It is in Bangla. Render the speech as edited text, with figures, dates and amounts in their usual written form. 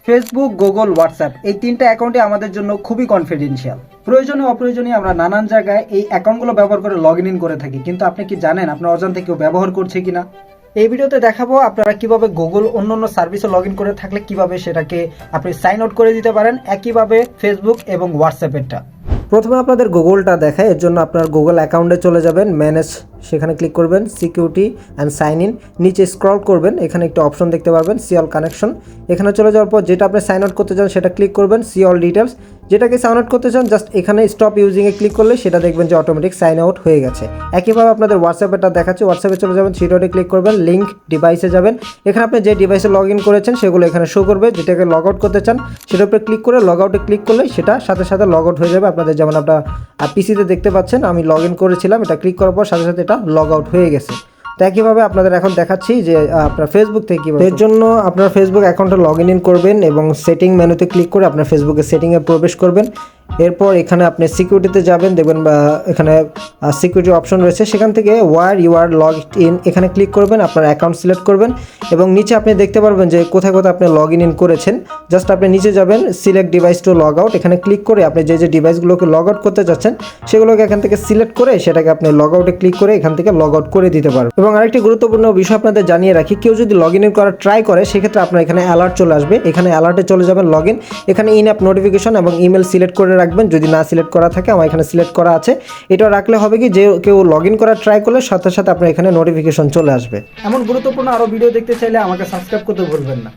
ফেসবুক, গুগল, হোয়াটসঅ্যাপ এই তিনটা অ্যাকাউন্টে আমাদের জন্য খুবই কনফিডেন্সিয়াল। প্রয়োজনীয় অপ্রয়োজনীয় আমরা নানান জায়গায় এই অ্যাকাউন্টগুলো ব্যবহার করে লগ ইন করে থাকি, কিন্তু আপনি কি জানেন আপনার অজান্তে কেউ ব্যবহার করছে কিনা? এই ভিডিওতে দেখাবো আপনারা কিভাবে গুগল অন্য সার্ভিসে লগ ইন করে থাকলে কিভাবে সেটাকে আপনি সাইন আউট করে দিতে পারেন, একইভাবে ফেসবুক এবং হোয়াটসঅ্যাপেরটা। প্রথমে আপনাদের গুগলটা দেখায়, এর জন্য আপনার গুগল অ্যাকাউন্টে চলে যাবেন, ম্যানেজ, সেখানে ক্লিক করবেন, সিকিউরিটি অ্যান্ড সাইন ইন, নিচে স্ক্রল করবেন, এখানে একটা অপশন দেখতে পারবেন সি অল কানেকশন। এখানে চলে যাওয়ার পর যেটা আপনি সাইন আউট করতে চান সেটা ক্লিক করবেন, সি অল ডিটেলস। যেটাকে সাইন আউট করতে চান জাস্ট এখানে স্টপ ইউজিংয়ে ক্লিক করলে সেটা দেখবেন যে অটোমেটিক সাইন আউট হয়ে গেছে। একইভাবে আপনাদের হোয়াটসঅ্যাপেটা দেখাচ্ছে, হোয়াটসঅ্যাপে চলে যাবেন, থ্রি ডটে ক্লিক করবেন, লিঙ্ক ডিভাইসে যাবেন, এখানে আপনি যে ডিভাইসে লগ ইন করেছেন সেগুলো এখানে শো করবে। যেটাকে লগ আউট করতে চান সেটার উপরে ক্লিক করে লগ আউটে ক্লিক করলে সেটা সাথে সাথে লগ আউট হয়ে যাবে। আপনাদের যেমন আপনার পিসিতে দেখতে পাচ্ছেন আমি লগ ইন করেছিলাম, এটা ক্লিক করার পর সাথে সাথে এটা লগ আউট হয়ে গেছে। তো একইভাবে আপনাদের এখন দেখাচ্ছি যে আপনার ফেসবুক থেকে কীভাবে, এর জন্য আপনার ফেসবুক অ্যাকাউন্টে লগ ইন করবেন এবং সেটিং মেনুতে ক্লিক করে আপনার ফেসবুকের সেটিংয়ে প্রবেশ করবেন। এরপর এখানে আপনি সিকিউরিটিতে যাবেন, দেখবেন এখানে সিকিউরিটি অপশন রয়েছে, সেখান থেকে or you are log in এখানে ক্লিক করবেন, আপনার অ্যাকাউন্ট সিলেক্ট করবেন এবং নিচে আপনি দেখতে পারবেন যে কোথায় কোথায় আপনি লগ ইন করেছেন। জাস্ট আপনি নিচে যাবেন, select device to log out, এখানে ক্লিক করে আপনি যে যে ডিভাইসগুলোকে লগ আউট করতে যাচ্ছেন সেগুলোকে এখান থেকে সিলেক্ট করে সেটাকে আপনি লগ আউটে ক্লিক করে এখান থেকে লগ আউট করে দিতে পারবেন। এবং আরেকটি গুরুত্বপূর্ণ বিষয় আপনাদের জানিয়ে রাখি, কেউ যদি লগ ইন করার ট্রাই করে সেক্ষেত্রে আপনার এখানে অ্যালার্ট চলে আসবে, এখানে অ্যালার্টে চলে যাবেন, লগ ইন, এখানে ইন অ্যাপ নোটিফিকেশন এবং ইমেল সিলেক্ট করে রাখবেন। যদি না সিলেক্ট করা থাকে, আমার এখানে সিলেক্ট করা আছে, এটা রাখলে হবে কি যে কেউ লগ ইন করার ট্রাই করলে সাথে সাথে আপনার এখানে নোটিফিকেশন চলে আসবে। এমন গুরুত্বপূর্ণ আরও ভিডিও দেখতে চাইলে আমাকে সাবস্ক্রাইব করতে ভুলবেন না।